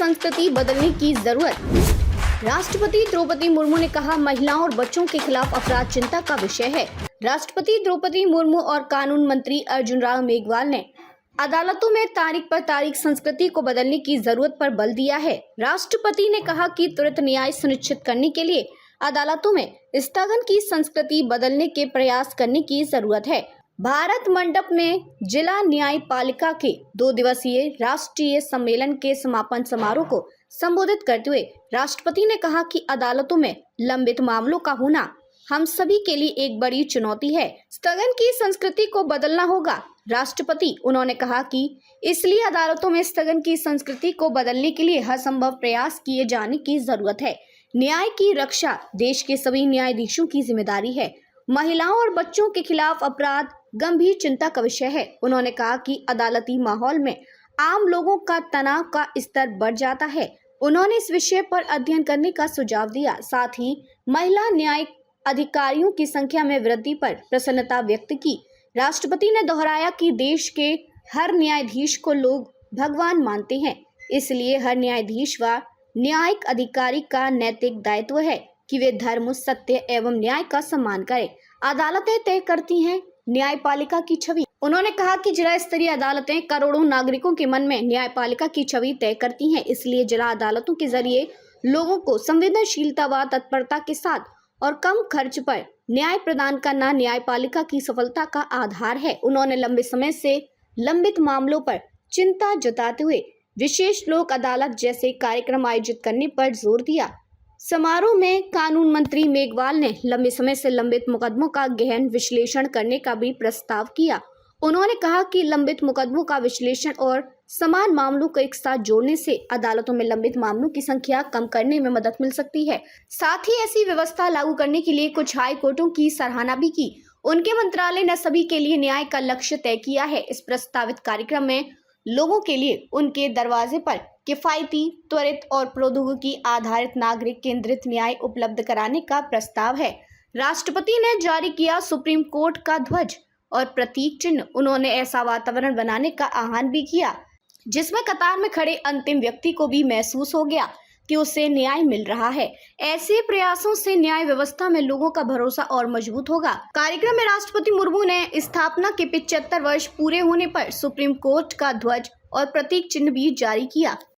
संस्कृति बदलने की जरूरत। राष्ट्रपति द्रौपदी मुर्मू ने कहा, महिलाओं और बच्चों के खिलाफ अपराध चिंता का विषय है। राष्ट्रपति द्रौपदी मुर्मू और कानून मंत्री अर्जुन राम मेघवाल ने अदालतों में तारीख पर तारीख संस्कृति को बदलने की जरूरत पर बल दिया है। राष्ट्रपति ने कहा कि त्वरित न्याय सुनिश्चित करने के लिए अदालतों में स्थगन की संस्कृति बदलने के प्रयास करने की जरूरत है। भारत मंडप में जिला न्यायपालिका के 2 दिवसीय राष्ट्रीय सम्मेलन के समापन समारोह को संबोधित करते हुए राष्ट्रपति ने कहा कि अदालतों में लंबित मामलों का होना हम सभी के लिए एक बड़ी चुनौती है। स्थगन की संस्कृति को बदलना होगा। उन्होंने कहा कि इसलिए अदालतों में स्थगन की संस्कृति को बदलने के लिए हर संभव प्रयास किए जाने की जरूरत है। न्याय की रक्षा देश के सभी न्यायाधीशों की जिम्मेदारी है। महिलाओं और बच्चों के खिलाफ अपराध गंभीर चिंता का विषय है। उन्होंने कहा कि अदालती माहौल में आम लोगों का तनाव का स्तर बढ़ जाता है। उन्होंने इस विषय पर अध्ययन करने का सुझाव दिया। साथ ही महिला न्यायिक अधिकारियों की संख्या में वृद्धि पर प्रसन्नता व्यक्त की। राष्ट्रपति ने दोहराया कि देश के हर न्यायाधीश को लोग भगवान मानते हैं, इसलिए हर न्यायाधीश व न्यायिक अधिकारी का नैतिक दायित्व है कि वे धर्म, सत्य एवं न्याय का सम्मान करें। अदालतें तय करती हैं न्यायपालिका की छवि। उन्होंने कहा कि जिला स्तरीय अदालतें करोड़ों नागरिकों के मन में न्यायपालिका की छवि तय करती हैं, इसलिए जिला अदालतों के जरिए लोगों को संवेदनशीलता व तत्परता के साथ और कम खर्च पर न्याय प्रदान करना न्यायपालिका की सफलता का आधार है। उन्होंने लंबे समय से लंबित मामलों पर चिंता जताते हुए विशेष लोक अदालत जैसे कार्यक्रम आयोजित करने पर जोर दिया। समारोह में कानून मंत्री मेघवाल ने लंबे समय से लंबित मुकदमों का गहन विश्लेषण करने का भी प्रस्ताव किया। उन्होंने कहा कि लंबित मुकदमों का विश्लेषण और समान मामलों को एक साथ जोड़ने से अदालतों में लंबित मामलों की संख्या कम करने में मदद मिल सकती है। साथ ही ऐसी व्यवस्था लागू करने के लिए कुछ हाई कोर्टों की सराहना भी की। उनके मंत्रालय ने सभी के लिए न्याय का लक्ष्य तय किया है। इस प्रस्तावित कार्यक्रम में लोगों के लिए उनके दरवाजे पर किफायती, त्वरित और प्रौद्योगिकी आधारित नागरिक केंद्रित न्याय उपलब्ध कराने का प्रस्ताव है। राष्ट्रपति ने जारी किया सुप्रीम कोर्ट का ध्वज और प्रतीक चिन्ह। उन्होंने ऐसा वातावरण बनाने का आह्वान भी किया जिसमें कतार में खड़े अंतिम व्यक्ति को भी महसूस हो गया कि उसे न्याय मिल रहा है। ऐसे प्रयासों से न्याय व्यवस्था में लोगों का भरोसा और मजबूत होगा। कार्यक्रम में राष्ट्रपति मुर्मू ने स्थापना के 75 वर्ष पूरे होने पर सुप्रीम कोर्ट का ध्वज और प्रतीक चिन्ह भी जारी किया।